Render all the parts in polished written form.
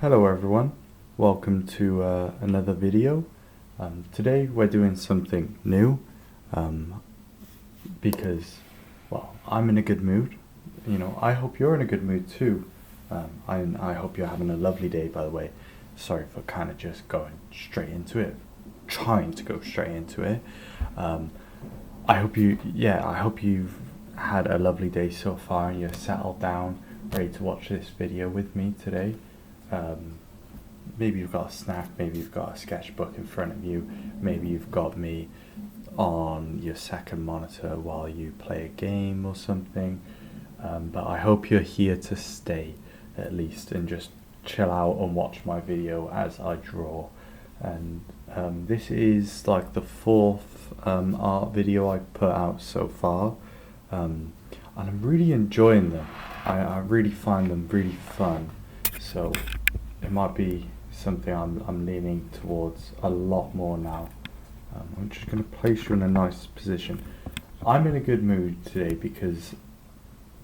Hello everyone, welcome to another video. Today we're doing something new because, well, I'm in a good mood. I hope you're in a good mood too. I hope you're having a lovely day, by the way. Sorry for kind of just going straight into it, trying to go straight into it. I hope you've had a lovely day so far and you're settled down, ready to watch this video with me today. Maybe you've got a snack, maybe you've got a sketchbook in front of you, maybe you've got me on your second monitor while you play a game or something. But I hope you're here to stay at least and just chill out and watch my video as I draw. And this is like the fourth art video I put out so far, and I'm really enjoying them. I really find them really fun, so it might be something I'm leaning towards a lot more now. I'm just going to place you in a nice position. I'm in a good mood today because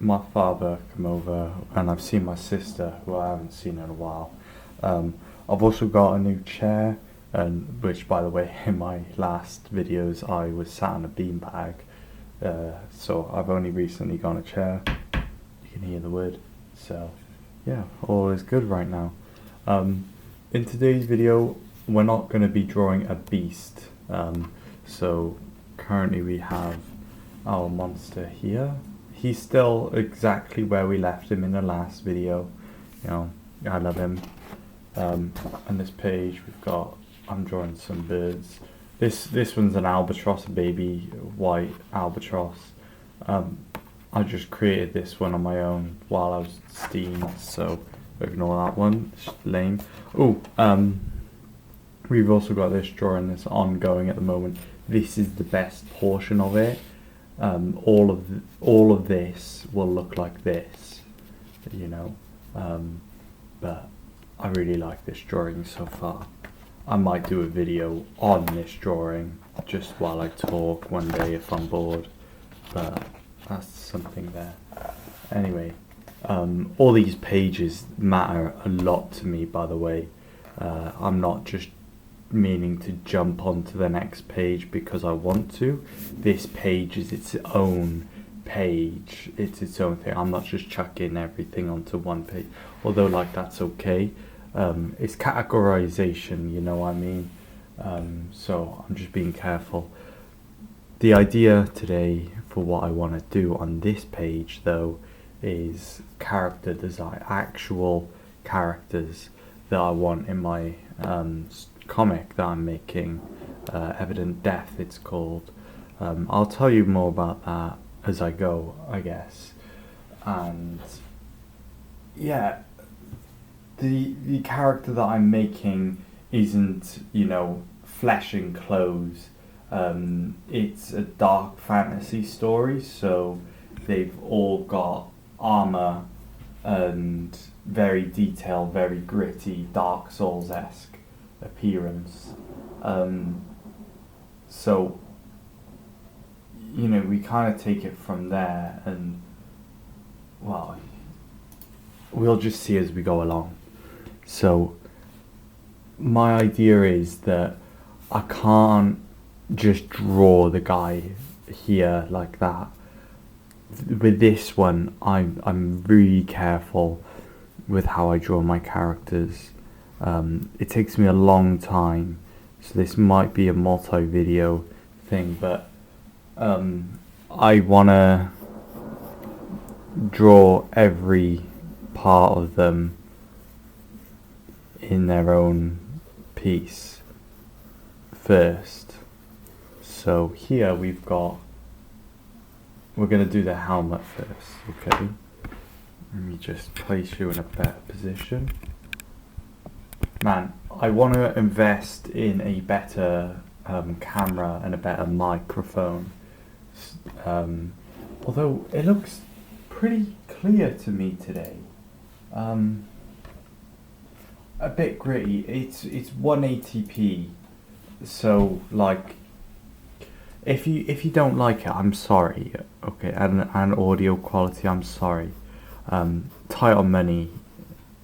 my father came over and I've seen my sister, who I haven't seen in a while. I've also got a new chair, and which, by the way, in my last videos I was sat on a beanbag, so I've only recently got a chair. You can hear the wood, so yeah, all is good right now. In today's video we're not going to be drawing a beast, so currently we have our monster here. He's still exactly where we left him in the last video. I love him. On this page I'm drawing some birds. This one's an albatross, a baby white albatross. I just created this one on my own while I was steamed, so ignore that one, it's lame. We've also got this drawing that's ongoing at the moment. This is the best portion of it. All of this will look like this, but I really like this drawing so far. I might do a video on this drawing just while I talk one day if I'm bored, but that's something there. Anyway, all these pages matter a lot to me, by the way. I'm not just meaning to jump onto the next page because I want to. This page is its own page, it's its own thing. I'm not just chucking everything onto one page, although that's okay. It's categorization, you know what I mean? So I'm just being careful. The idea today for what I want to do on this page, though, is character design, actual characters that I want in my comic that I'm making, Evident Death it's called. I'll tell you more about that as I go, I guess. And yeah, the character that I'm making isn't, flesh and clothes. It's a dark fantasy story, so they've all got armor and very detailed, very gritty, Dark Souls-esque appearance. So we kind of take it from there, and well, we'll just see as we go along. So my idea is that I can't just draw the guy here like that. With this one, I'm really careful with how I draw my characters. It takes me a long time, so this might be a multi-video thing, but I want to draw every part of them in their own piece first. So here we're going to do the helmet first, okay? Let me just place you in a better position. Man, I want to invest in a better camera and a better microphone. Although it looks pretty clear to me today. A bit gritty. It's 180p, so if you don't like it, I'm sorry. Okay, and audio quality, I'm sorry. Tight on money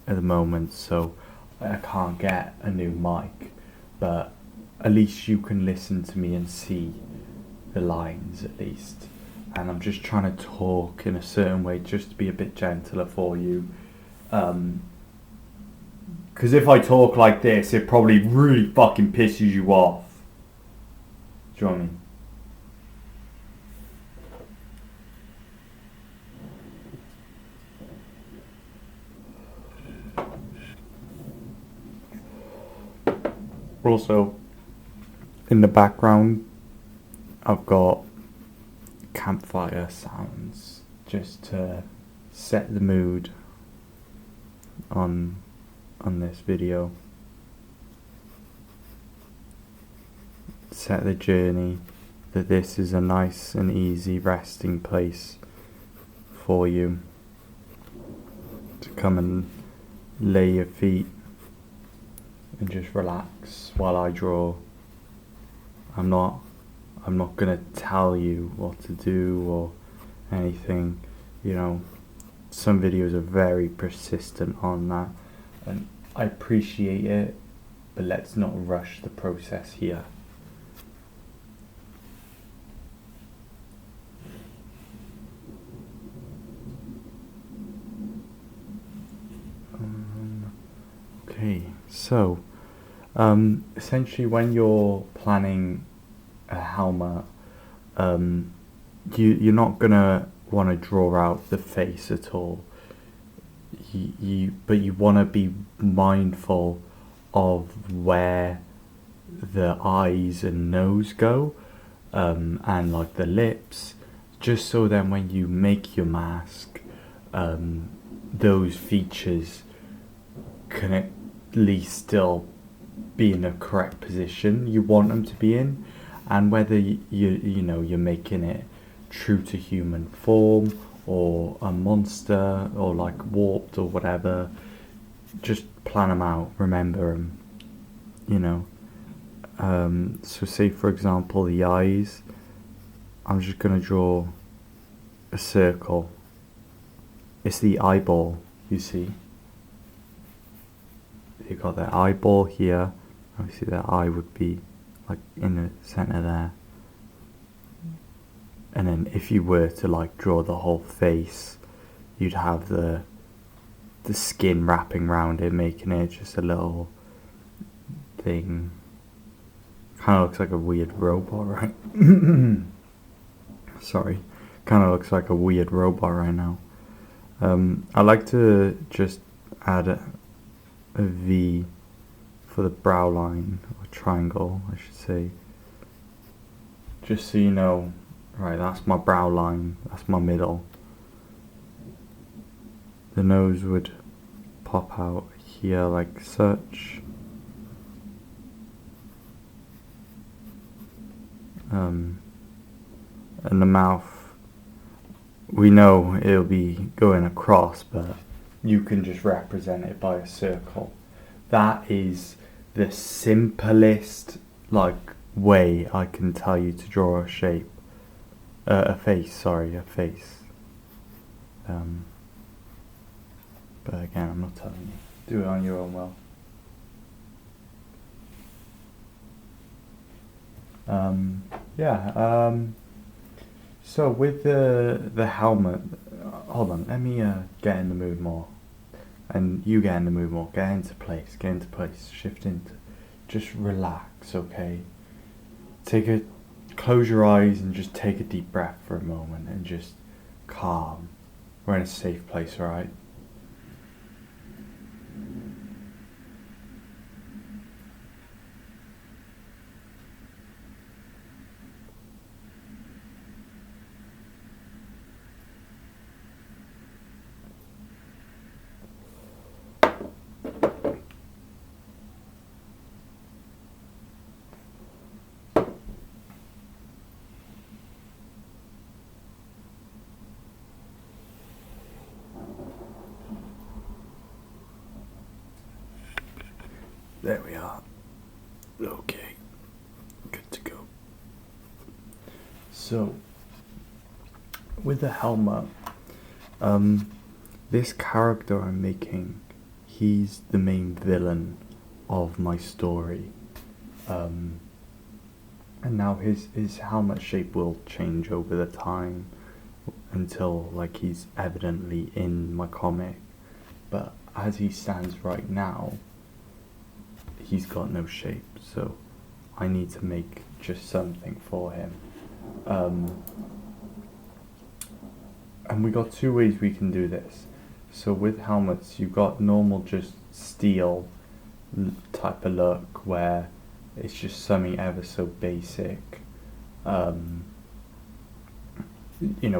at the moment, so I can't get a new mic, but at least you can listen to me and see the lines at least. And I'm just trying to talk in a certain way just to be a bit gentler for you. Because if I talk like this, it probably really fucking pisses you off. Do you know what I mean? Also, in the background, I've got campfire sounds just to set the mood on this video. Set the journey that this is a nice and easy resting place for you to come and lay your feet and just relax while I draw. I'm not gonna tell you what to do or anything. You know, some videos are very persistent on that, and I appreciate it, but let's not rush the process here. Okay, so essentially when you're planning a helmet, you're not gonna want to draw out the face at all. But you want to be mindful of where the eyes and nose go, and like the lips, just so then when you make your mask, those features can at least still be in the correct position you want them to be in. And whether you're making it true to human form or a monster or like warped or whatever, just plan them out, remember them, you know. So say for example the eyes, I'm just going to draw a circle. It's the eyeball, you see. You got that eyeball here, obviously that eye would be like in the center there, and then if you were to like draw the whole face, you'd have the skin wrapping around it, making it just a little thing. Kind of looks like a weird robot, right? Sorry, kind of looks like a weird robot right now. I like to just add a V for the brow line, or triangle I should say, just so you know, right, that's my brow line, that's my middle. The nose would pop out here like such. And the mouth, we know it'll be going across, but you can just represent it by a circle. That is the simplest way I can tell you to draw a shape, a face. But again, I'm not telling you. Do it on your own will. So with the helmet, hold on, let me get in the mood more, and you get in the mood more. Get into place, shift into, just relax, okay? Close your eyes and just take a deep breath for a moment and just calm. We're in a safe place, alright? There we are. Okay, good to go. So, with the helmet, this character I'm making, he's the main villain of my story. And now his helmet shape will change over the time until like he's evidently in my comic. But as he stands right now, he's got no shape, so I need to make just something for him. And we got two ways we can do this. So with helmets, you've got normal just steel type of look where it's just something ever so basic,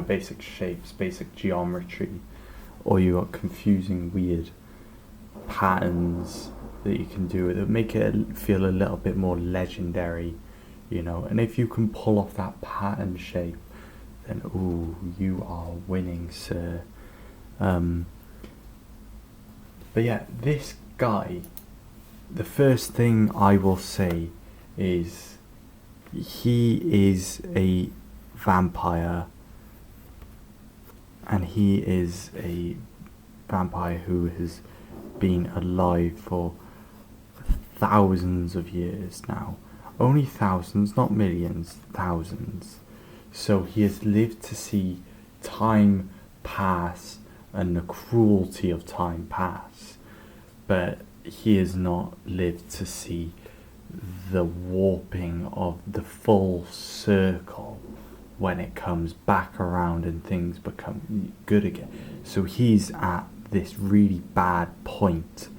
basic shapes, basic geometry, or you got confusing weird patterns that you can do that make it feel a little bit more legendary, and if you can pull off that pattern shape, then ooh, you are winning, sir. But yeah, this guy, the first thing I will say is he is a vampire, and he is a vampire who has been alive for thousands of years now. Only thousands, not millions, thousands. So he has lived to see time pass and the cruelty of time pass, but he has not lived to see the warping of the full circle when it comes back around and things become good again. So he's at this really bad point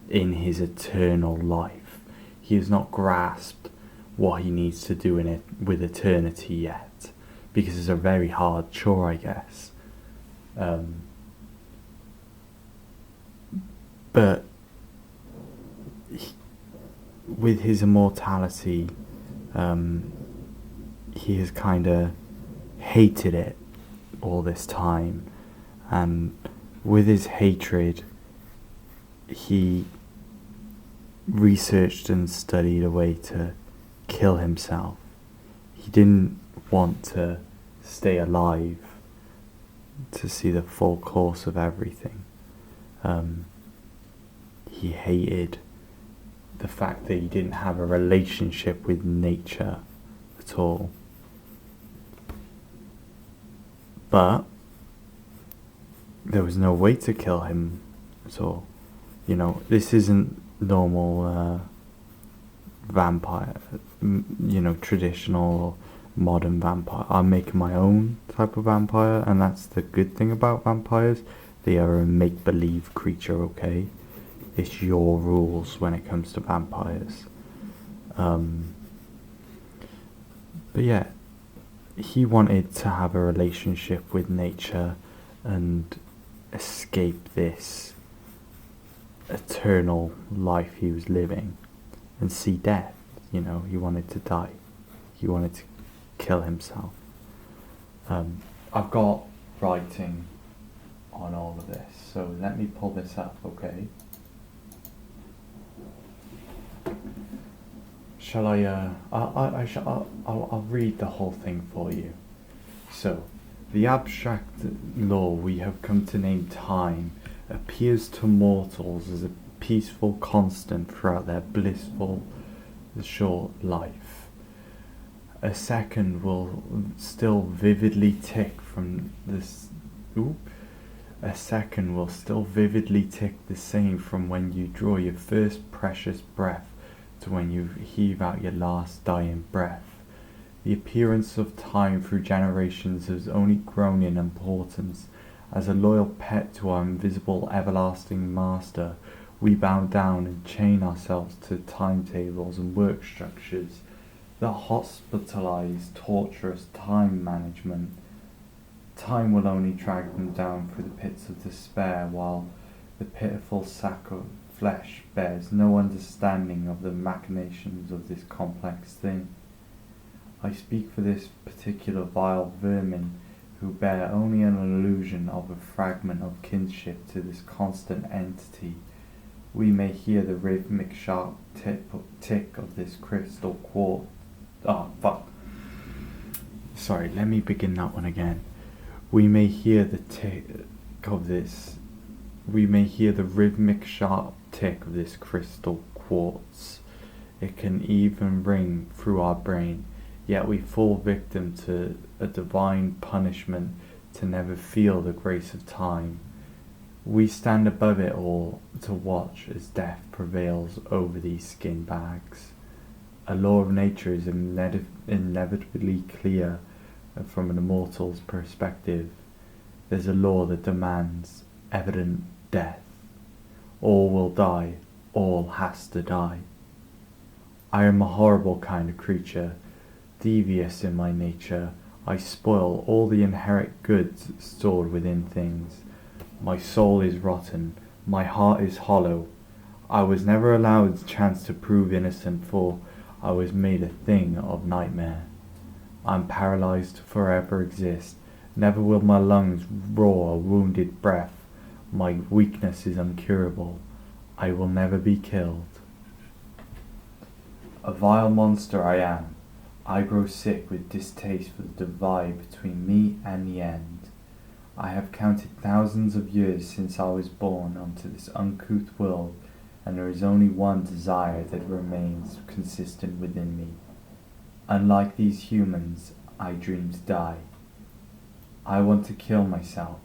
in his eternal life. He has not grasped what he needs to do in it with eternity yet, because it's a very hard chore, I guess. But with his immortality, he has kind of hated it all this time, and with his hatred, he researched and studied a way to kill himself. He didn't want to stay alive to see the full course of everything. He hated the fact that he didn't have a relationship with nature at all. But there was no way to kill him at all. This isn't normal vampire, traditional or modern vampire. I'm making my own type of vampire, and that's the good thing about vampires. They are a make-believe creature, okay? It's your rules when it comes to vampires. But yeah, he wanted to have a relationship with nature and escape this eternal life he was living and see death. He wanted to die. He wanted to kill himself. I've got writing on all of this, so let me pull this up, okay? Shall I'll read the whole thing for you. So, the abstract law we have come to name time appears to mortals as a peaceful constant throughout their blissful short life. A second will still vividly tick the same from when you draw your first precious breath to when you heave out your last dying breath. The appearance of time through generations has only grown in importance. As a loyal pet to our invisible everlasting master, we bow down and chain ourselves to timetables and work structures that hospitalize torturous time management. Time will only drag them down through the pits of despair, while the pitiful sack of flesh bears no understanding of the machinations of this complex thing. I speak for this particular vile vermin, who bear only an illusion of a fragment of kinship to this constant entity. We may hear the rhythmic sharp tick of this crystal quartz. Sorry, let me begin that one again. We may hear the tick of this We may hear the rhythmic sharp tick of this crystal quartz. It can even ring through our brain, yet we fall victim to a divine punishment to never feel the grace of time. We stand above it all to watch as death prevails over these skin bags. A law of nature is inevitably clear from an immortal's perspective. There's a law that demands evident death. All will die, all has to die. I am a horrible kind of creature, devious in my nature. I spoil all the inherent goods stored within things. My soul is rotten, my heart is hollow. I was never allowed the chance to prove innocent, for I was made a thing of nightmare. I'm paralyzed to forever exist. Never will my lungs roar a wounded breath. My weakness is incurable. I will never be killed. A vile monster I am. I grow sick with distaste for the divide between me and the end. I have counted thousands of years since I was born onto this uncouth world, and there is only one desire that remains consistent within me. Unlike these humans, I dream to die. I want to kill myself.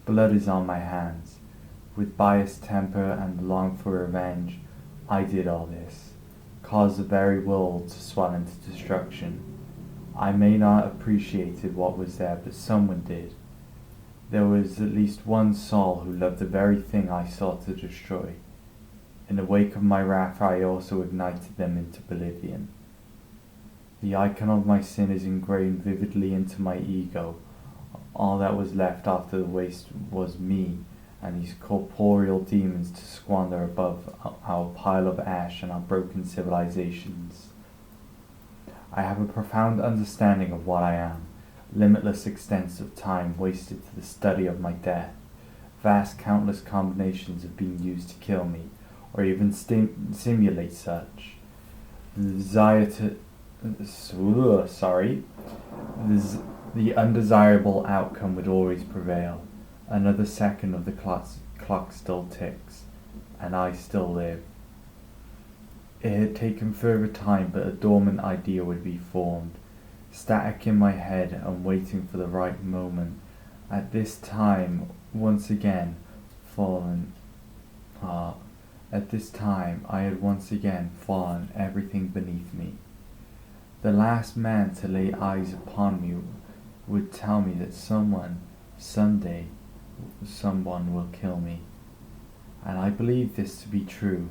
Blood is on my hands. With biased temper and long for revenge, I did all this, caused the very world to swell into destruction. I may not have appreciated what was there, but someone did. There was at least one soul who loved the very thing I sought to destroy. In the wake of my wrath, I also ignited them into oblivion. The icon of my sin is ingrained vividly into my ego. All that was left after the waste was me and these corporeal demons to squander above our pile of ash and our broken civilizations. I have a profound understanding of what I am, limitless extents of time wasted to the study of my death. Vast countless combinations have been used to kill me, or even simulate such. The desire to... The undesirable outcome would always prevail. Another second of the clock still ticks, and I still live. It had taken further time, but a dormant idea would be formed, static in my head and waiting for the right moment. At this time, once again, I had once again fallen everything beneath me. The last man to lay eyes upon me would tell me that someday, someone will kill me. And I believe this to be true,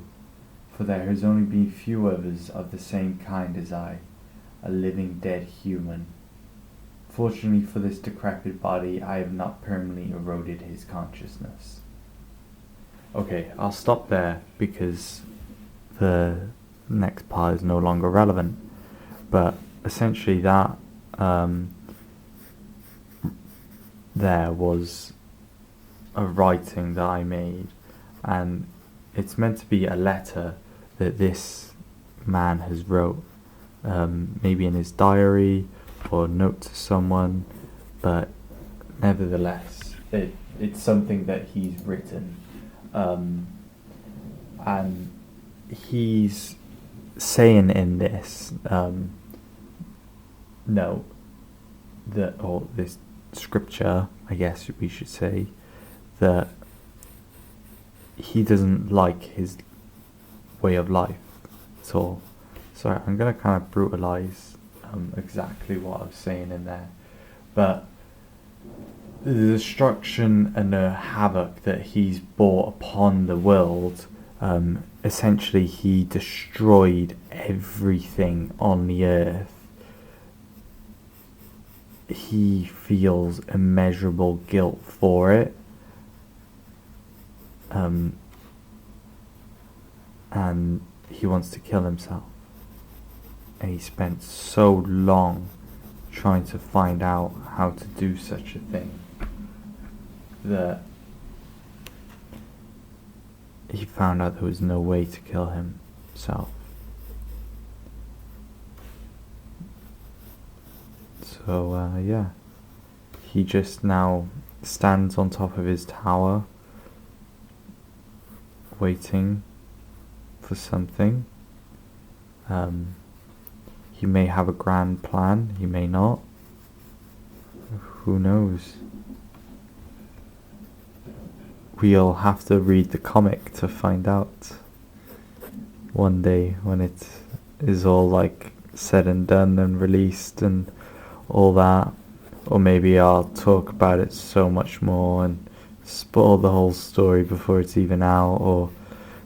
for there has only been few others of the same kind as I, a living dead human. Fortunately for this decrepit body, I have not permanently eroded his consciousness. Okay, I'll stop there because the next part is no longer relevant. But essentially that there was a writing that I made, and it's meant to be a letter that this man has wrote, maybe in his diary or a note to someone, but nevertheless it's something that he's written, and he's saying in this note that, or this scripture, I guess we should say, that he doesn't like his way of life at all. So I'm going to kind of brutalize exactly what I was saying in there, but the destruction and the havoc that he's brought upon the world, essentially he destroyed everything on the earth. He feels immeasurable guilt for it, and he wants to kill himself. And he spent so long trying to find out how to do such a thing that he found out there was no way to kill himself. So yeah, he just now stands on top of his tower waiting for something. He may have a grand plan, he may not. Who knows? We'll have to read the comic to find out one day when it is all like said and done and released and all that. Or maybe I'll talk about it so much more and spoil the whole story before it's even out, or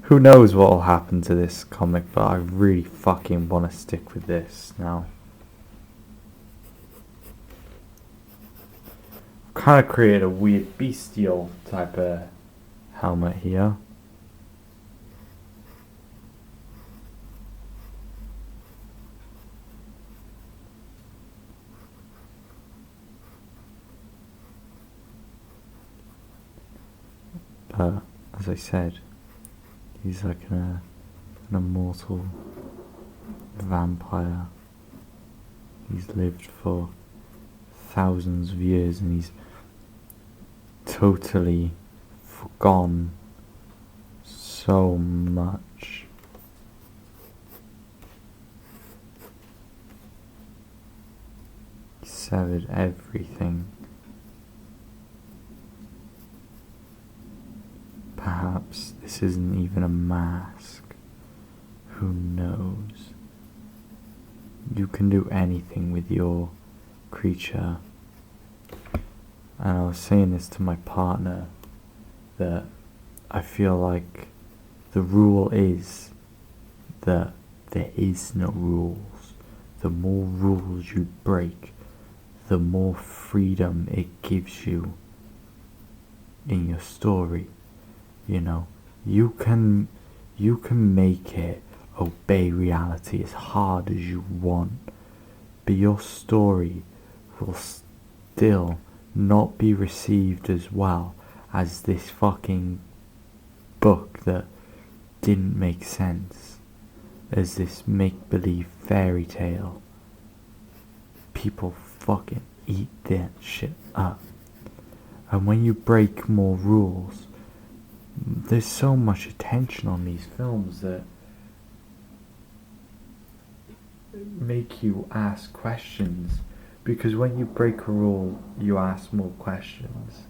who knows what will happen to this comic, but I really fucking want to stick with this now. I've kind of created a weird bestial type of helmet here. But as I said, he's like an immortal vampire. He's lived for thousands of years and he's totally forgone so much. He severed everything. Perhaps this isn't even a mask. Who knows? You can do anything with your creature. And I was saying this to my partner, that I feel like the rule is that there is no rules. The more rules you break, the more freedom it gives you in your story. You know, you can make it obey reality as hard as you want, but your story will still not be received as well as this fucking book that didn't make sense, as this make-believe fairy tale. People fucking eat that shit up. And when you break more rules, there's so much attention on these films that make you ask questions, because when you break a rule you ask more questions,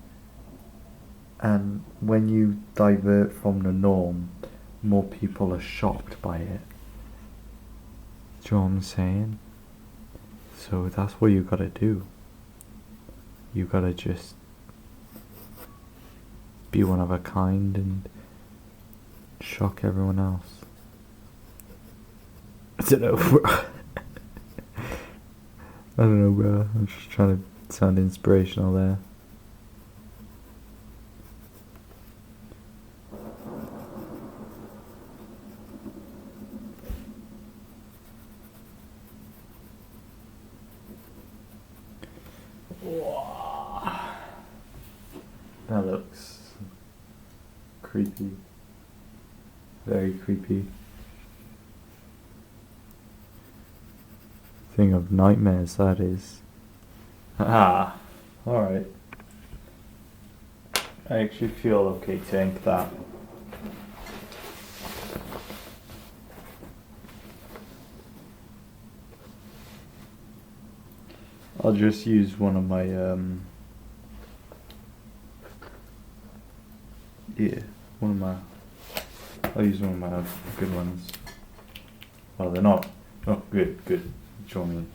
and when you divert from the norm, more people are shocked by it. Do you know what I'm saying? So that's what you gotta do. You gotta just be one of a kind and shock everyone else. I don't know, bro. I don't know, bro. I'm just trying to sound inspirational there. That looks creepy. Very creepy. Thing of nightmares, that is. Ah, alright. I actually feel okay to ink that. I'll just use one of my I'll use one of my good ones. Well, they're not. Oh, good. Show me.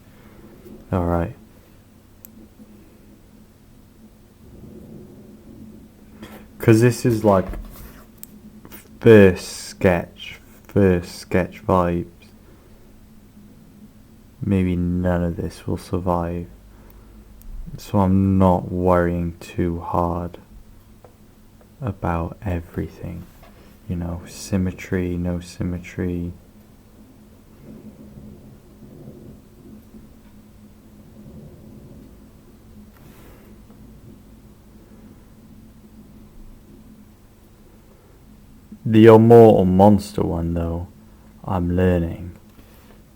Alright. Because this is like first sketch vibes. Maybe none of this will survive. So I'm not worrying too hard about everything. You know, symmetry, no symmetry. The immortal monster one though, I'm learning.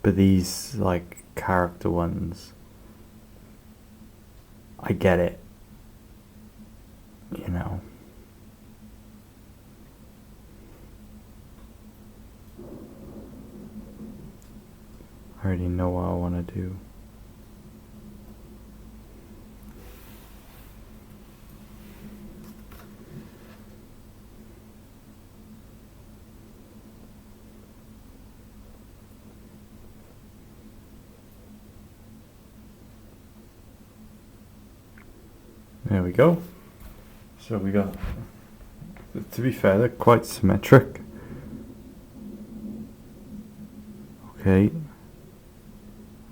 But these like character ones, I get it. You know. I already know what I want to do. There we go. So we got, to be fair, they're quite symmetric. Okay.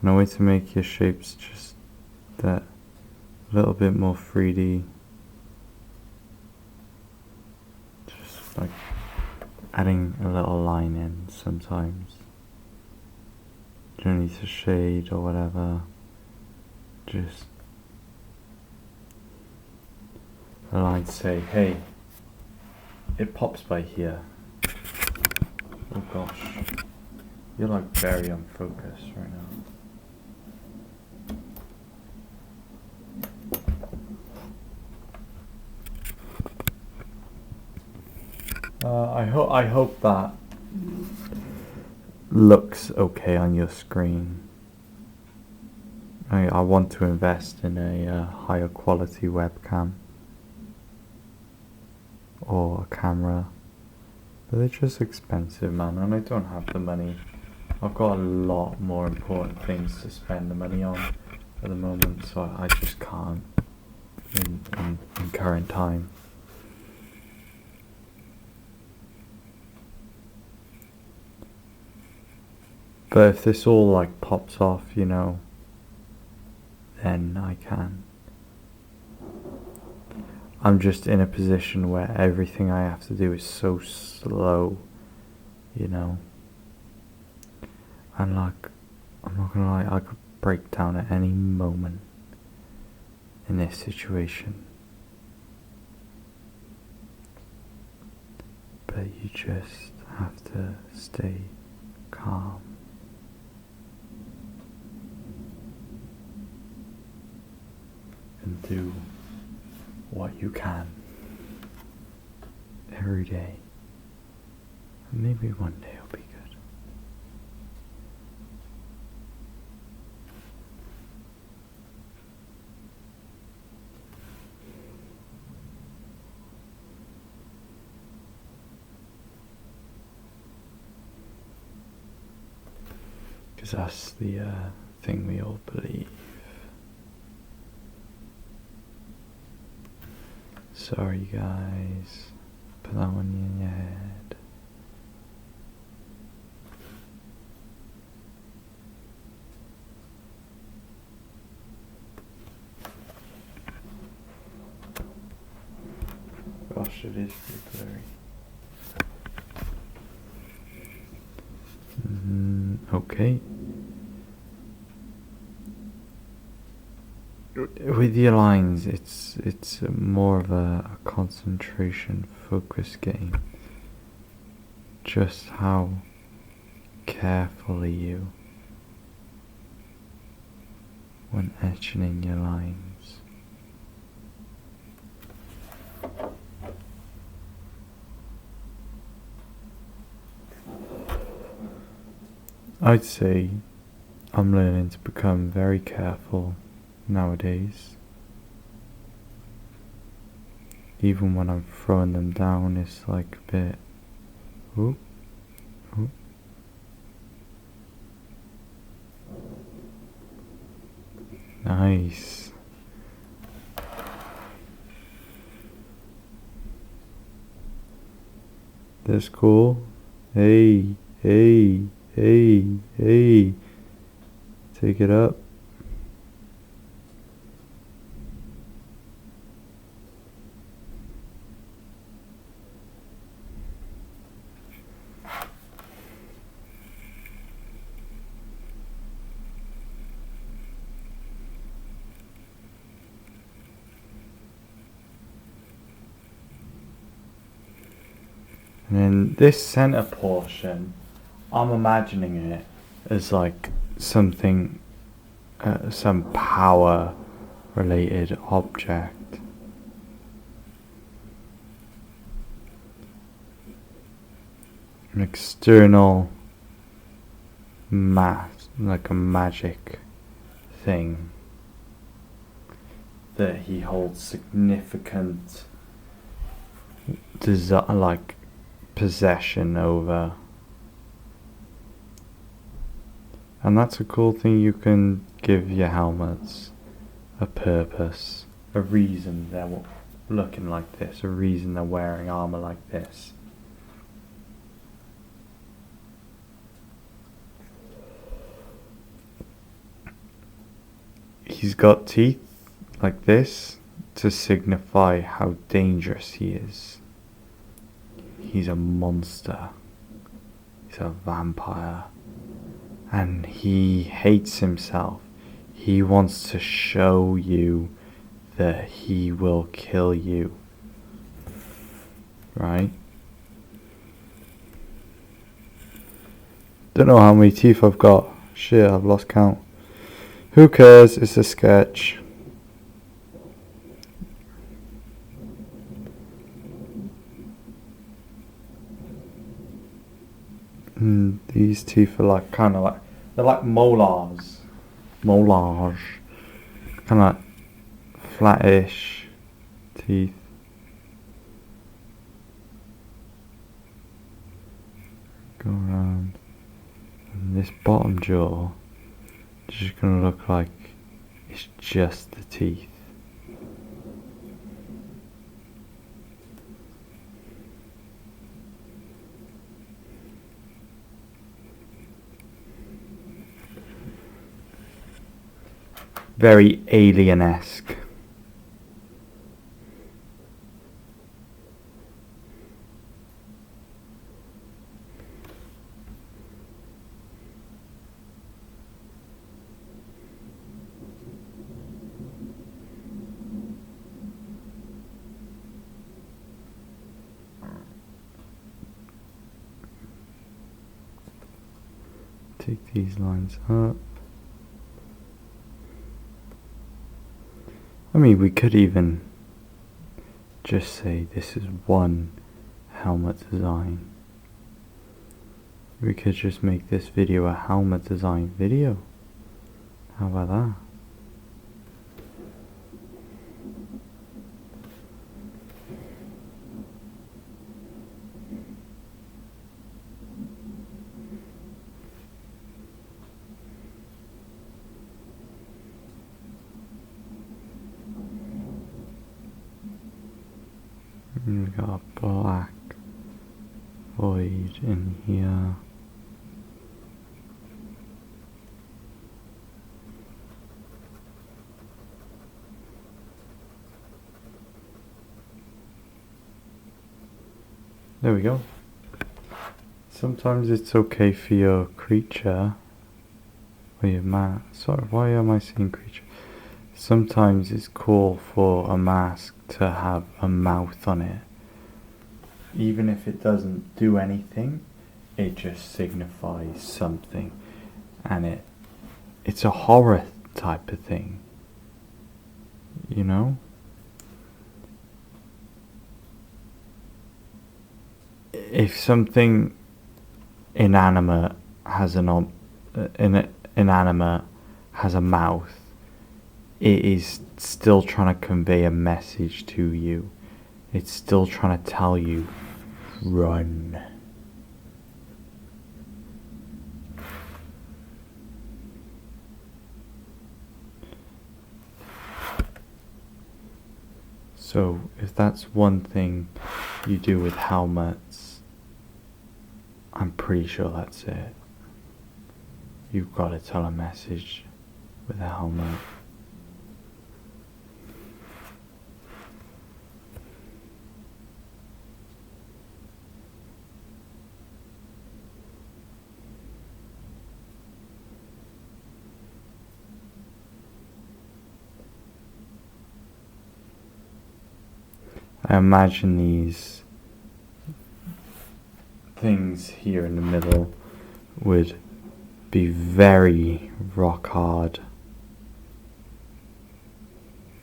No way to make your shapes just that little bit more 3D. Just like adding a little line in sometimes. You don't need to shade or whatever. Just a line to say, hey, it pops by here. Oh gosh. You're like very unfocused right now. I hope that looks okay on your screen. I want to invest in a higher quality webcam or a camera, but they're just expensive, man, and I don't have the money. I've got a lot more important things to spend the money on at the moment, so I just can't in current time. But if this all like pops off, you know, then I can. I'm just in a position where everything I have to do is so slow, you know. And like, I'm not gonna lie, I could break down at any moment in this situation. But you just have to stay calm. And do what you can every day. And maybe one day it'll be good. Because that's the thing we all believe. Sorry guys, put that one in your head. Gosh, it is pretty blurry. Okay. With your lines, it's more of a concentration focus game. Just how carefully you, when etching in your lines. I'd say I'm learning to become very careful nowadays. Even when I'm throwing them down, it's like a bit, oop, oop. Nice. That's cool. Hey, hey, hey, hey. Take it up. And then this center portion, I'm imagining it as like something, some power related object. An external like a magic thing that he holds significant like possession over. And that's a cool thing. You can give your helmets a purpose, a reason they're looking like this, a reason they're wearing armor like this. He's got teeth like this to signify how dangerous he is. He's a monster. He's a vampire. And he hates himself. He wants to show you that he will kill you. Right? Don't know how many teeth I've got. Shit, I've lost count. Who cares? It's a sketch. These teeth are like kind of like, they're like molars. Molars. Kind of like flattish teeth. Go around. And this bottom jaw is just gonna look like it's just the teeth. Very alien-esque. Take these lines up. I mean, we could even just say this is one helmet design. We could just make this video a helmet design video. How about that? We got a black void in here. There we go. Sometimes it's okay for your creature or your mask. Sorry, why am I saying creature? Sometimes it's cool for a mask to have a mouth on it. Even if it doesn't do anything, it just signifies something. And it's a horror type of thing. You know? If something inanimate has inanimate has a mouth, it is still trying to convey a message to you. It's still trying to tell you, run. So if that's one thing you do with helmets, I'm pretty sure that's it. You've got to tell a message with a helmet. I imagine these things here in the middle would be very rock hard,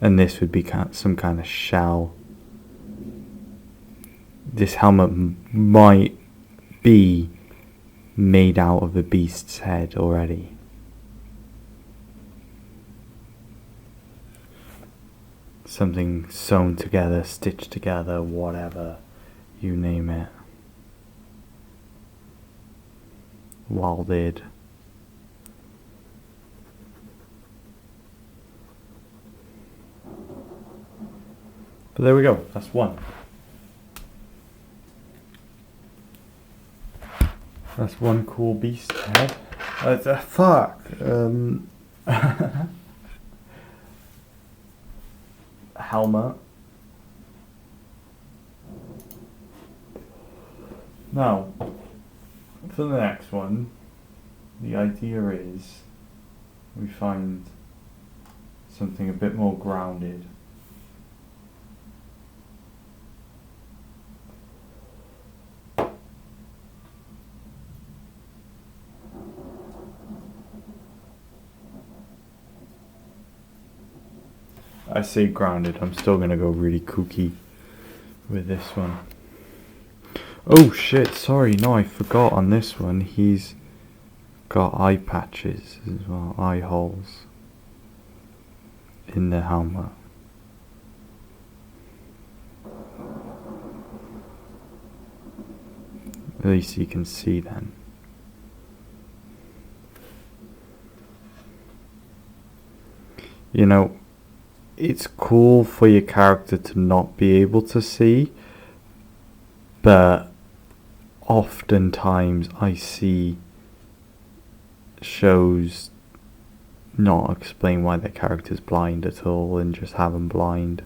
and this would be some kind of shell. This helmet might be made out of a beast's head already. something sewn together, stitched together, whatever, you name it. Welded. But there we go, that's one. That's one cool beast head. Fuck. Helmet. Now, for the next one, the idea is we find something a bit more grounded. I say grounded, I'm still gonna go really kooky with this one. Oh shit, sorry, no, I forgot on this one, he's got eye patches as well, eye holes in the helmet. At least you can see then. You know, it's cool for your character to not be able to see, but oftentimes I see shows not explain why their character's blind at all and just have them blind.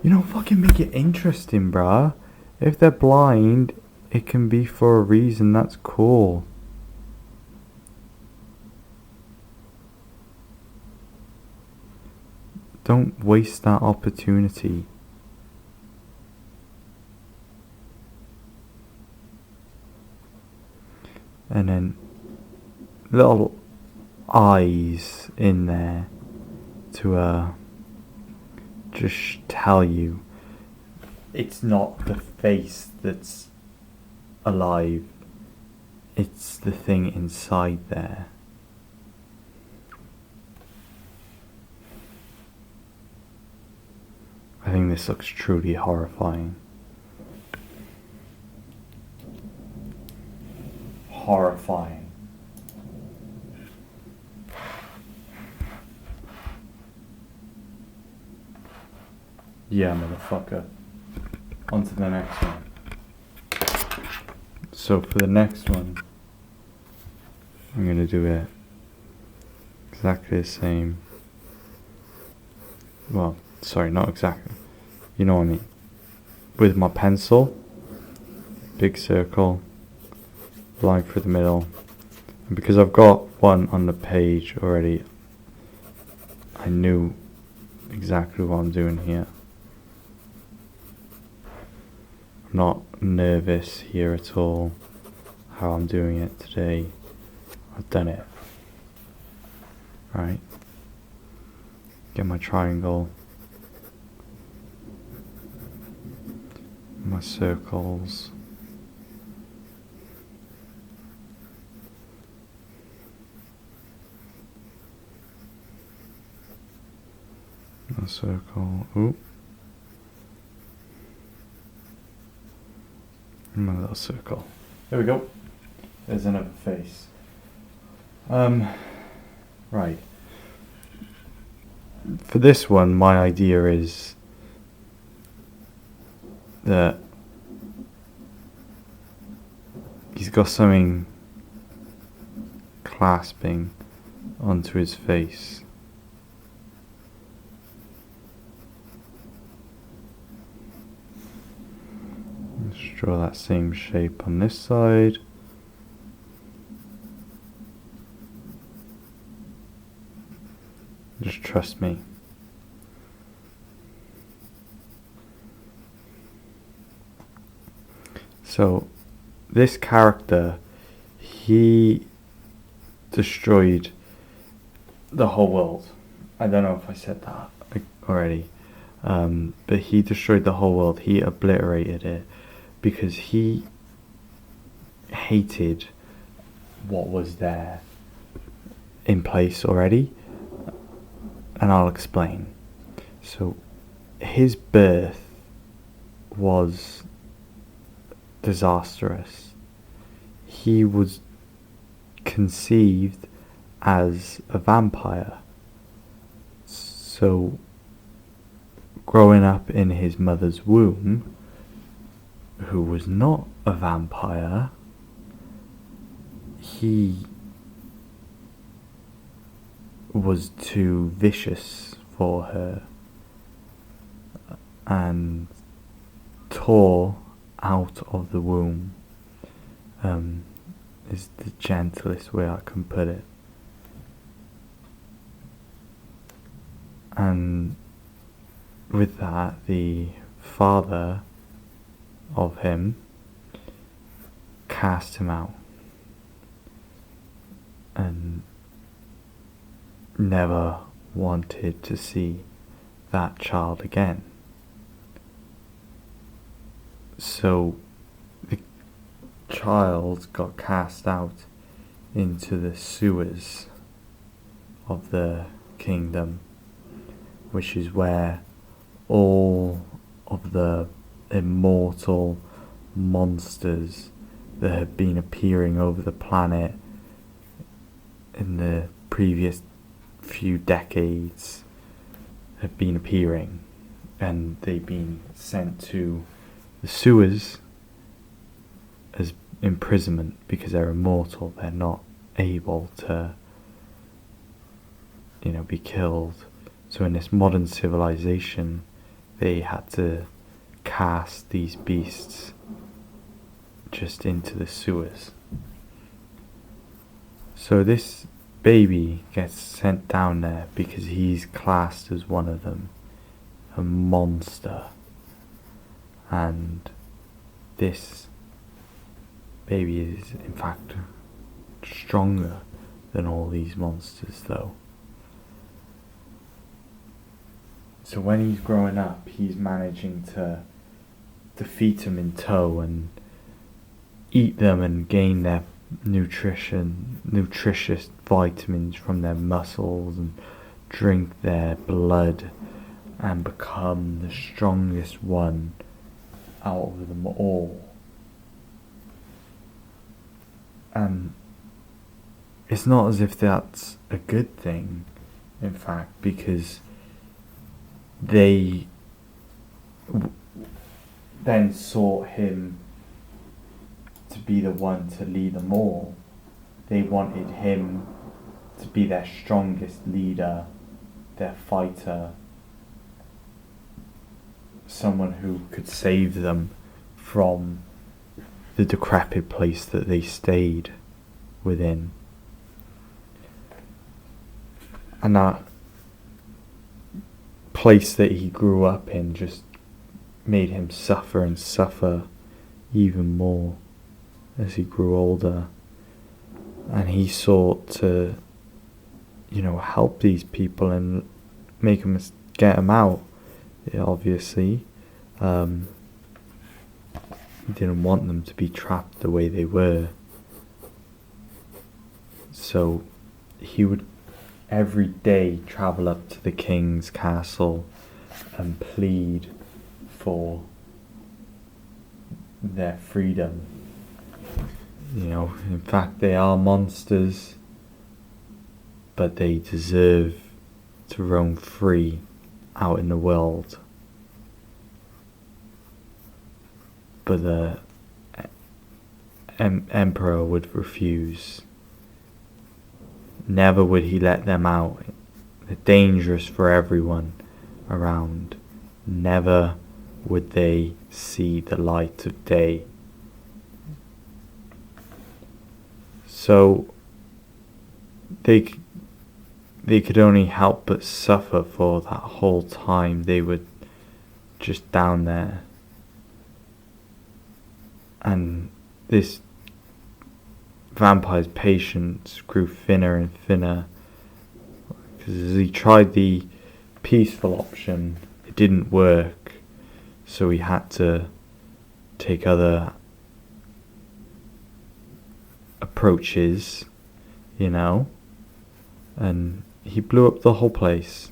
You know, fucking make it interesting, bruh. If they're blind, it can be for a reason. That's cool. Don't waste that opportunity. And then little eyes in there to just tell you it's not the face that's alive, it's the thing inside there. I think this looks truly horrifying. Horrifying. Yeah, motherfucker. On to the next one. So for the next one, I'm gonna do it exactly the same. Well, sorry, not exactly. You know what I mean. With my pencil, big circle, line through the middle. And because I've got one on the page already, I knew exactly what I'm doing here. I'm not nervous here at all how I'm doing it today. I've done it. Right. Get my triangle. My circles. My circle. Oop. My little circle. There we go. There's another face. Right. For this one, my idea is that he's got something clasping onto his face. Let's draw that same shape on this side. Just trust me. So, this character, he destroyed the whole world. I don't know if I said that already, but he destroyed the whole world. He obliterated it because he hated what was there in place already. And I'll explain. So his birth was disastrous. He was conceived as a vampire. So growing up in his mother's womb, who was not a vampire, he was too vicious for her and tore out of the womb, is the gentlest way I can put it. And with that, the father of him cast him out and never wanted to see that child again. So the child got cast out into the sewers of the kingdom, which is where all of the immortal monsters that have been appearing over the planet in the previous few decades have been appearing, and they've been sent to the sewers as imprisonment because they're immortal. They're not able to, be killed. So in this modern civilization, they had to cast these beasts just into the sewers. So this baby gets sent down there because he's classed as one of them, a monster. And this baby is in fact stronger than all these monsters though. So when he's growing up, he's managing to defeat them in tow and eat them and gain their nutritious vitamins from their muscles and drink their blood and become the strongest one out of them all. And it's not as if that's a good thing, in fact, because they then sought him to be the one to lead them all. They wanted him to be their strongest leader, their fighter, someone who could save them from the decrepit place that they stayed within. And that place that he grew up in just made him suffer and suffer even more as he grew older. And he sought to, help these people and make them get them out. Obviously, he didn't want them to be trapped the way they were. So he would every day travel up to the king's castle and plead for their freedom. In fact, they are monsters, but they deserve to roam free out in the world. But the emperor would refuse. Never would he let them out. They're dangerous for everyone around. Never would they see the light of day. So they could only help but suffer for that whole time they were just down there. And this vampire's patience grew thinner and thinner, because as he tried the peaceful option, it didn't work. So he had to take other approaches, and he blew up the whole place.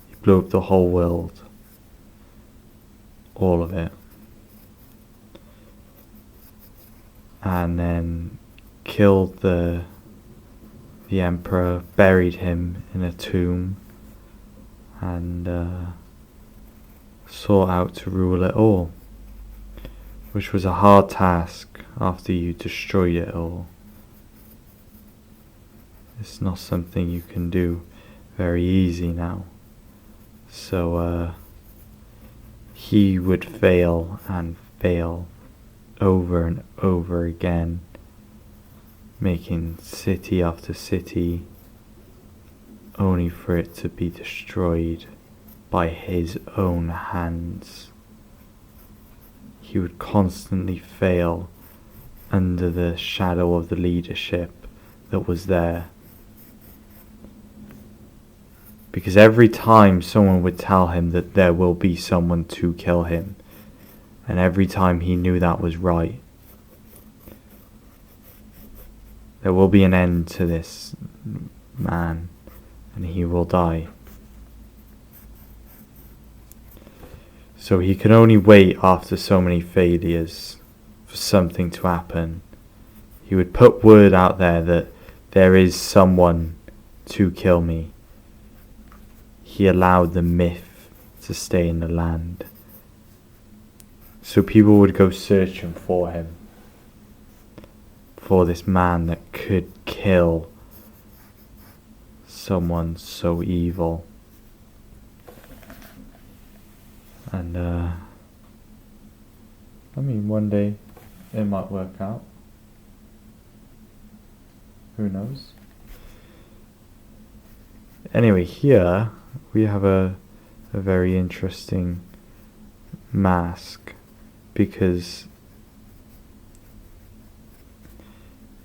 He blew up the whole world. All of it. And then killed the emperor, buried him in a tomb, and sought out to rule it all, which was a hard task after you destroyed it all. It's not something you can do very easy now. So he would fail and fail over and over again, making city after city, only for it to be destroyed by his own hands. He would constantly fail under the shadow of the leadership that was there. Because every time someone would tell him that there will be someone to kill him, and every time he knew that was right, there will be an end to this man, and he will die. So he could only wait after so many failures for something to happen. He would put word out there that there is someone to kill me. He allowed the myth to stay in the land. So people would go searching for him, for this man that could kill someone so evil. And I mean, one day it might work out. Who knows? Anyway, here we have a very interesting mask, because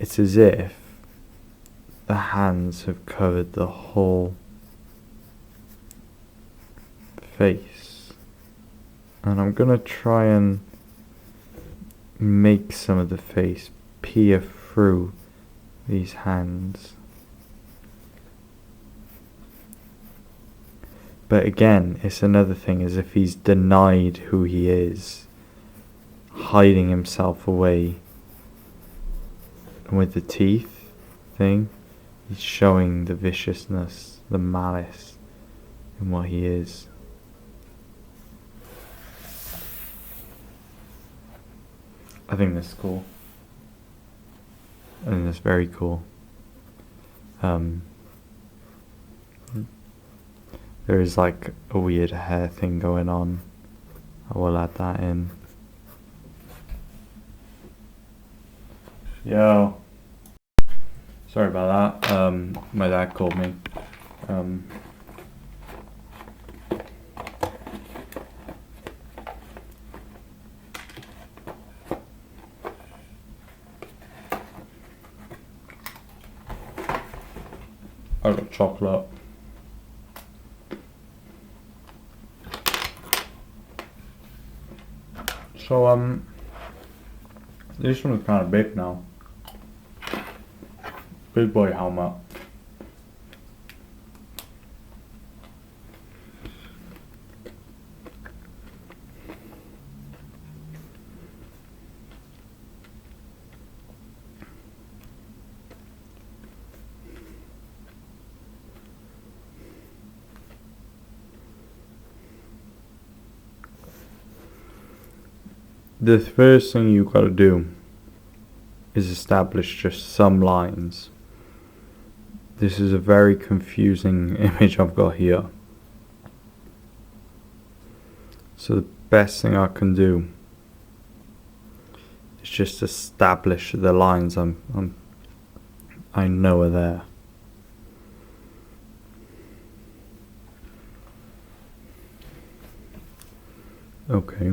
it's as if the hands have covered the whole face. And I'm gonna try and make some of the face peer through these hands. But again, it's another thing, as if he's denied who he is, hiding himself away. And with the teeth thing, he's showing the viciousness, the malice in what he is. I think that's cool. I think that's very cool. There is like a weird hair thing going on. I will add that in. Yo. Sorry about that. My dad called me. I got chocolate. So this one is kind of big now. Big boy helmet. The first thing you gotta do is establish just some lines. This is a very confusing image I've got here. So the best thing I can do is just establish the lines I know are there. Okay.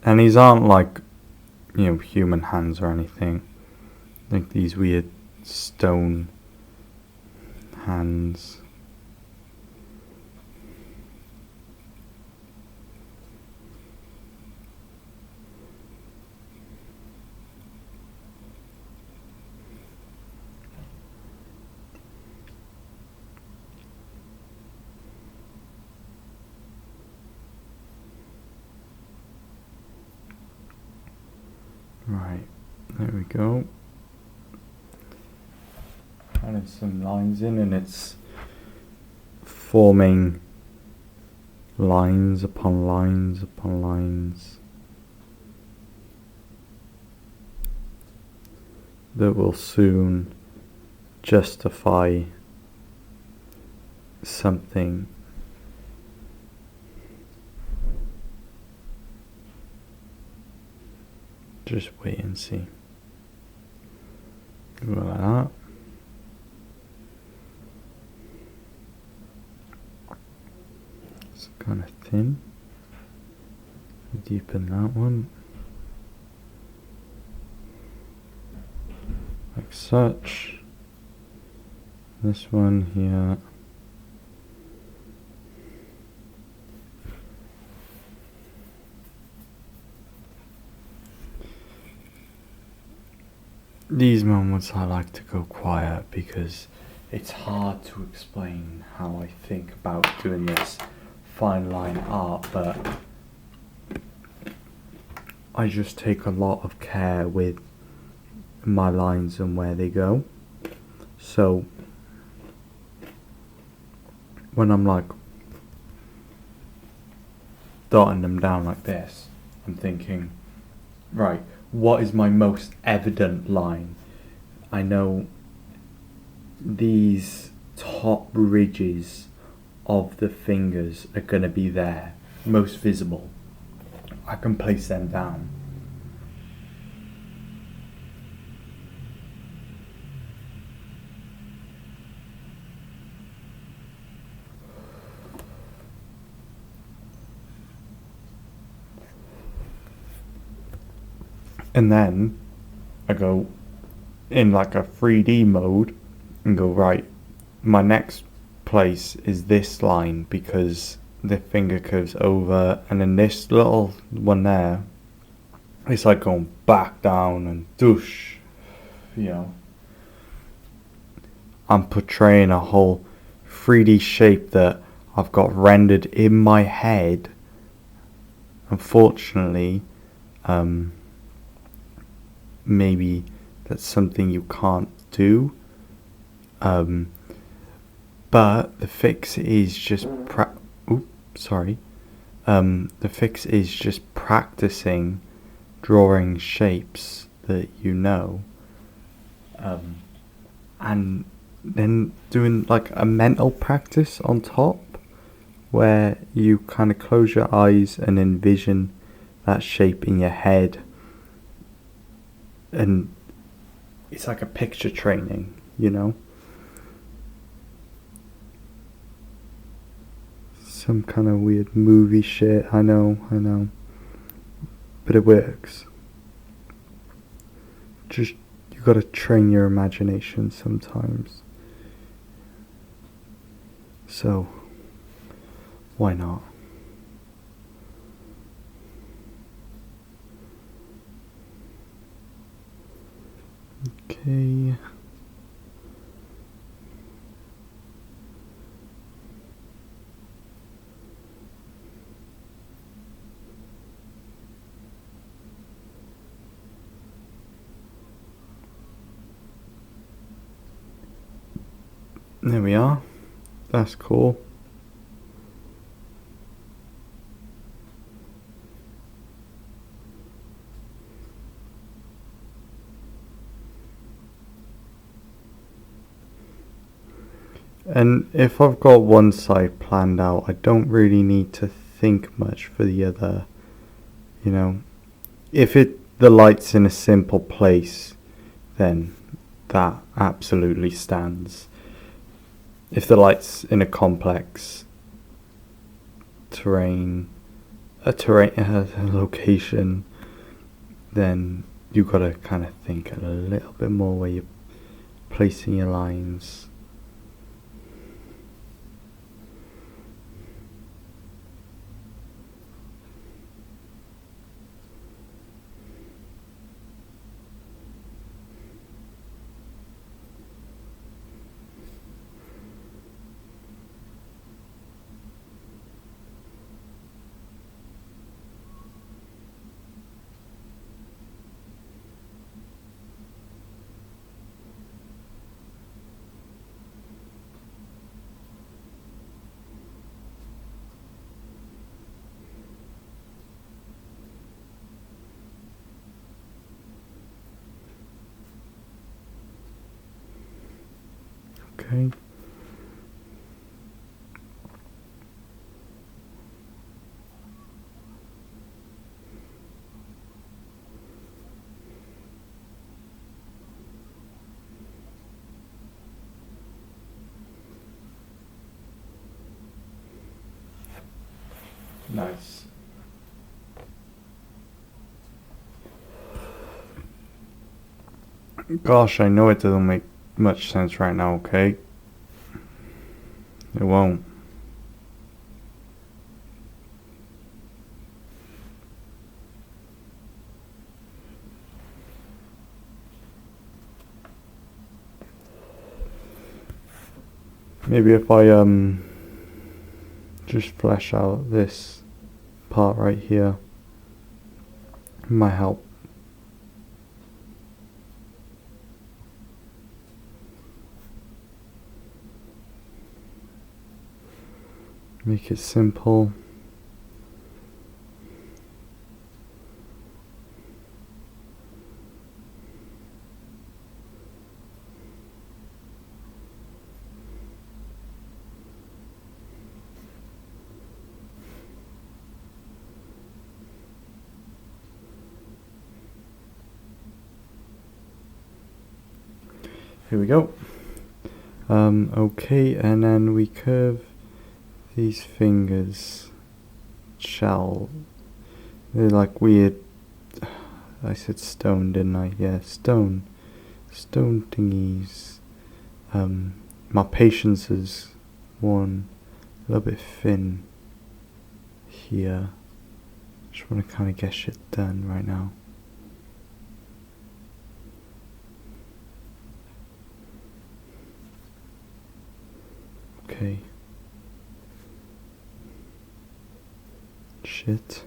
And these aren't like, human hands or anything. Like these weird stone hands. Right, there we go. Adding some lines in, and it's forming lines upon lines upon lines that will soon justify something. Just wait and see. Go like that. It's kind of thin. Deepen that one. Like such. This one here. These moments I like to go quiet because it's hard to explain how I think about doing this fine line art, but I just take a lot of care with my lines and where they go. So when I'm like dotting them down like this, I'm thinking, right, what is my most evident line? I know these top ridges of the fingers are going to be there, most visible. I can place them down. And then I go in like a 3D mode and go, right, my next place is this line because the finger curves over, and then this little one there, it's like going back down and doosh, you know. I'm portraying a whole 3D shape that I've got rendered in my head. Unfortunately, maybe that's something you can't do. But the fix is just the fix is just practicing drawing shapes that you know, and then doing like a mental practice on top where you kind of close your eyes and envision that shape in your head, and it's like a picture training, you know. Some kind of weird movie shit, I know, but it works. Just, you gotta train your imagination sometimes. So, why not? Okay. There we are. That's cool. And if I've got one side planned out, I don't really need to think much for the other, you know. If the light's in a simple place, then that absolutely stands. If the light's in a complex a location, then you gotta kind of think a little bit more where you're placing your lines. Okay. Nice. Gosh, I know it doesn't make much sense right now, okay? It won't. Maybe if I just flesh out this part right here, it might help. Make it simple. Here we go. Okay, and then we curve these fingers. They're like weird. I said stone, didn't I? Yeah, stone thingies. My patience is worn a little bit thin here. Just want to kind of get shit done right now. Okay. Shit.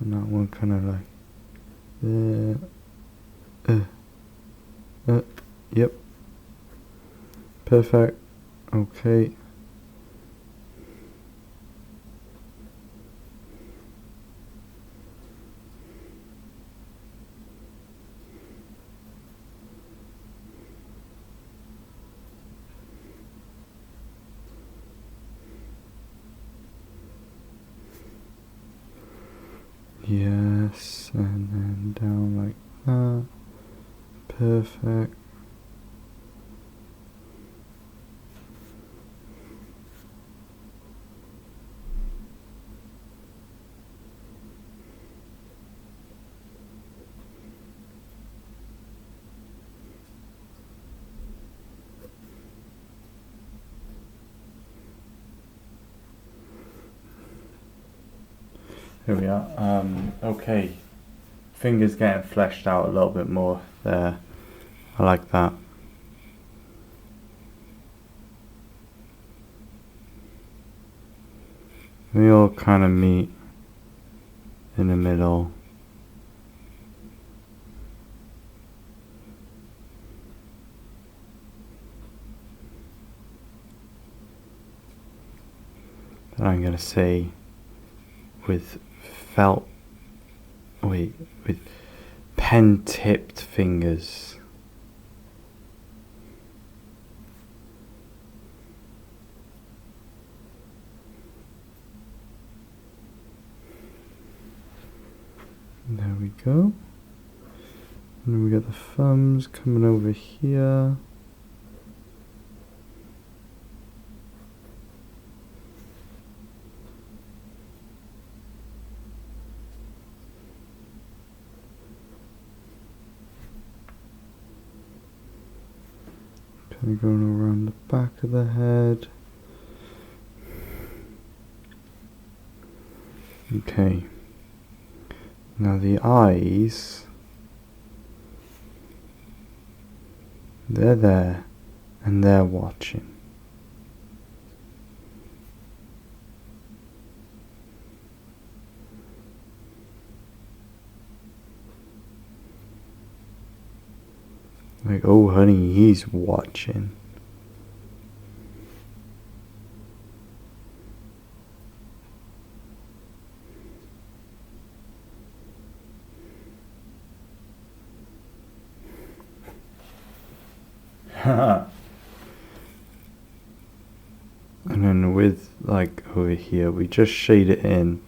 And that one kind of like, yep. Perfect. Okay. Yes, and then down like that. Perfect. Here we are. Okay. Fingers getting fleshed out a little bit more there. I like that. We all kind of meet in the middle. And I'm gonna say with with pen-tipped fingers. There we go. And then we got the thumbs coming over here. Kind of going around the back of the head. Okay. Now the eyes, they're there and they're watching. Like, oh honey, he's watching. And then with, like, over here, we just shade it in.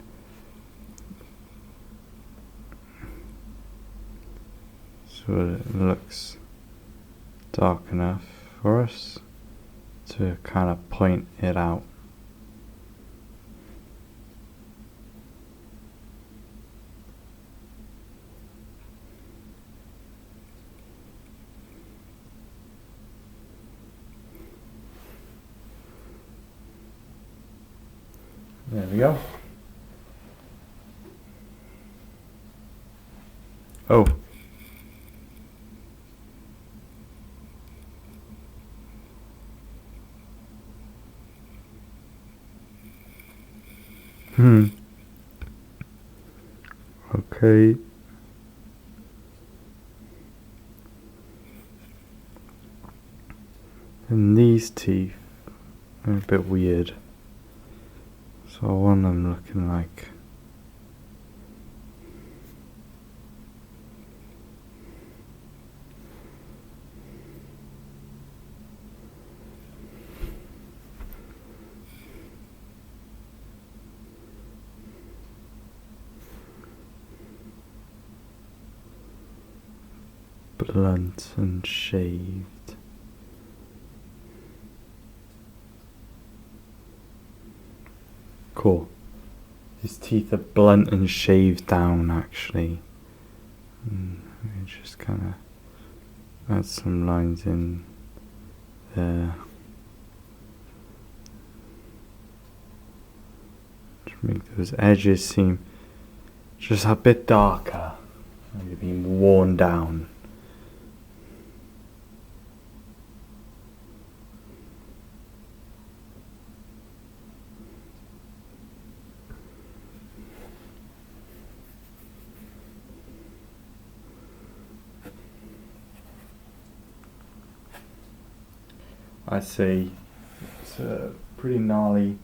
So it looks dark enough for us to kind of point it out. There we go. Oh. Okay. And these teeth are a bit weird. So I want them looking like blunt and shaved. Cool. His teeth are blunt and shaved down, actually. Just kind of add some lines in there. Just make those edges seem just a bit darker. Maybe being worn down. I'd say it's pretty gnarly.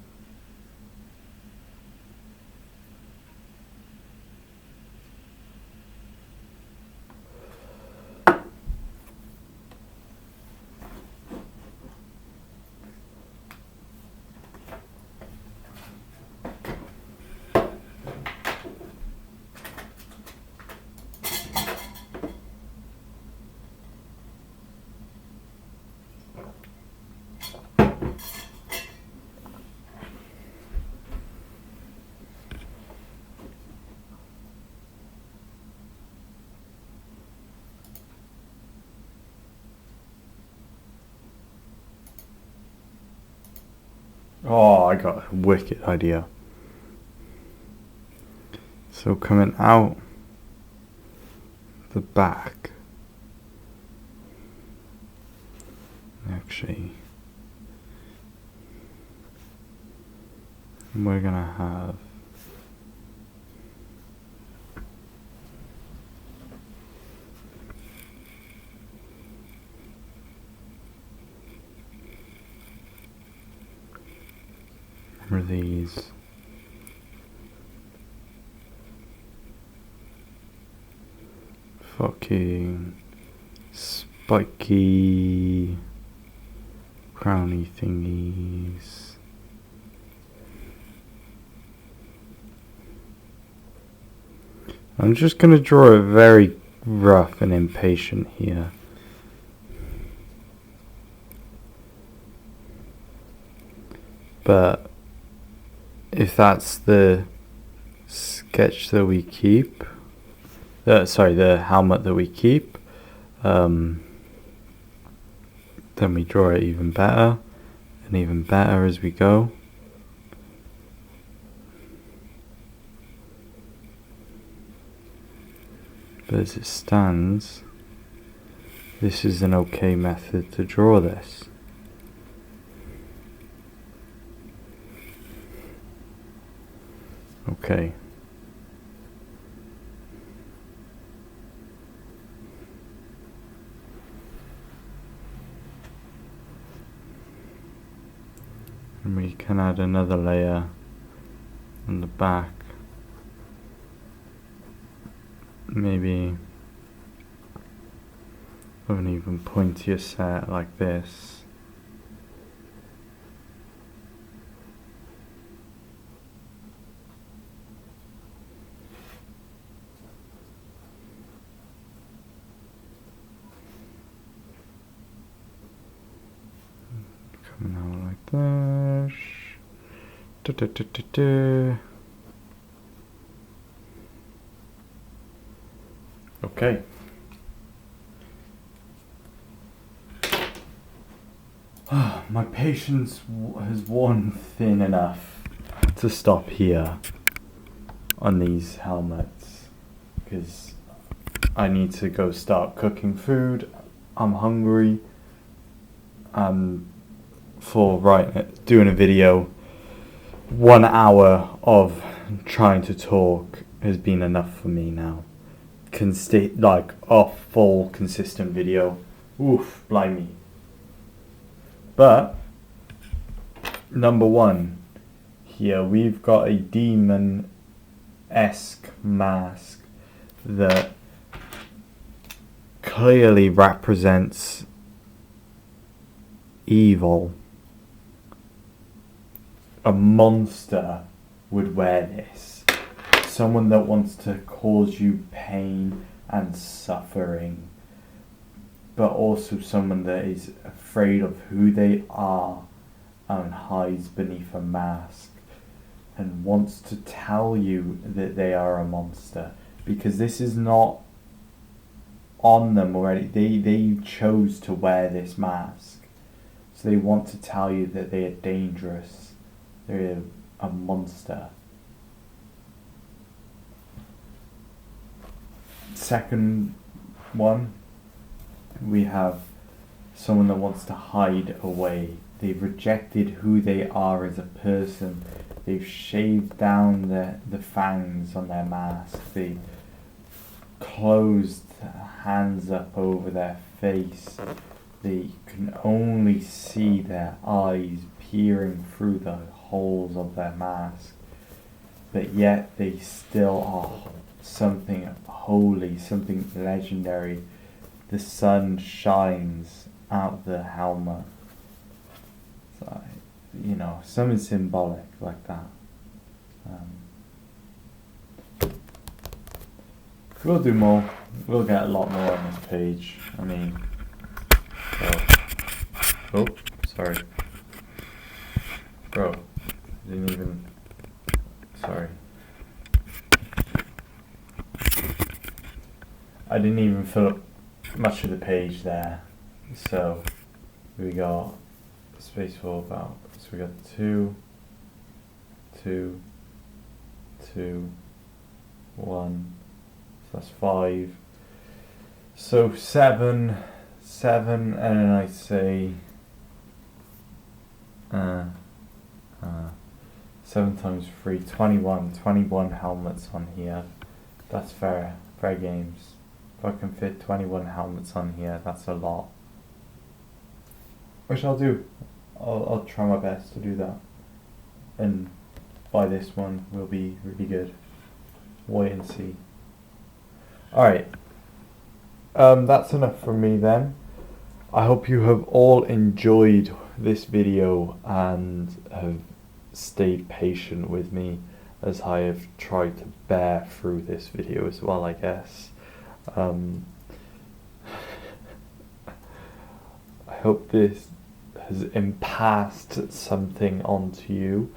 Oh, I got a wicked idea. So coming out the back, actually, we're gonna have these fucking spiky crowny thingies. I'm just gonna draw it very rough and impatient here. But if that's the sketch that we keep, the helmet that we keep, then we draw it even better and even better as we go. But as it stands, this is an okay method to draw this. Okay. And we can add another layer on the back. Maybe An even pointier set like this. Coming out like this. Da, da, da, da, da. Okay. My patience has worn thin enough to stop here on these helmets because I need to go start cooking food. I'm hungry. Doing a video. 1 hour of trying to talk has been enough for me now. Like a full consistent video. Oof, blimey. But number one, here we've got a demon-esque mask that clearly represents evil. A monster would wear this. Someone that wants to cause you pain and suffering, but also someone that is afraid of who they are and hides beneath a mask and wants to tell you that they are a monster, because this is not on them already. They chose to wear this mask, so they want to tell you that they are dangerous, they're a monster. Second one, we have someone that wants to hide away. They've rejected who they are as a person. They've shaved down the fangs on their mask. They closed hands up over their face. They can only see their eyes peering through the holes of their mask. But yet they still are something holy, something legendary. The sun shines out the helmet. So, something symbolic like that. We'll do more. We'll get a lot more on this page. Sorry. Bro, didn't even... Sorry. I didn't even fill up much of the page there. So we got space for about, so we got 2, 2, 2, 1, so that's 5. So 7, and then I say 7 times 3, 21 helmets on here. That's fair games. If I can fit 21 helmets on here, that's a lot. Which I'll do. I'll try my best to do that. And by this one will be really good. Wait and see. Alright. That's enough from me then. I hope you have all enjoyed this video and have stayed patient with me as I have tried to bear through this video as well, I guess. I hope this has imparted something onto you,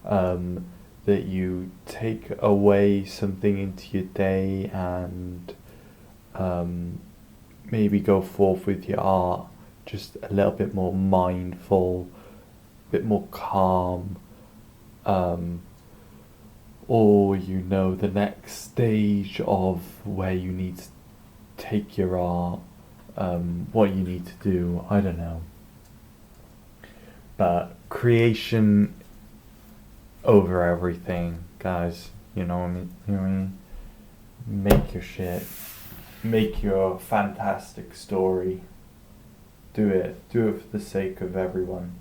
that you take away something into your day and maybe go forth with your art just a little bit more mindful, a bit more calm, or the next stage of where you need to take your art, what you need to do, I don't know. But creation over everything, guys. You know what I mean? Make your shit. Make your fantastic story. Do it for the sake of everyone.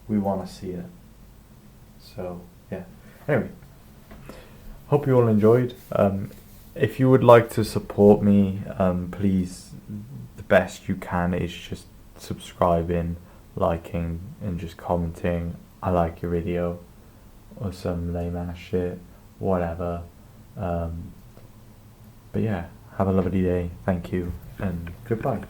We want to see it. So, yeah. Anyway, hope you all enjoyed. If you would like to support me, please, the best you can is just subscribing, liking, and just commenting, I like your video, or some lame ass shit, whatever. But yeah, have a lovely day, thank you, and goodbye.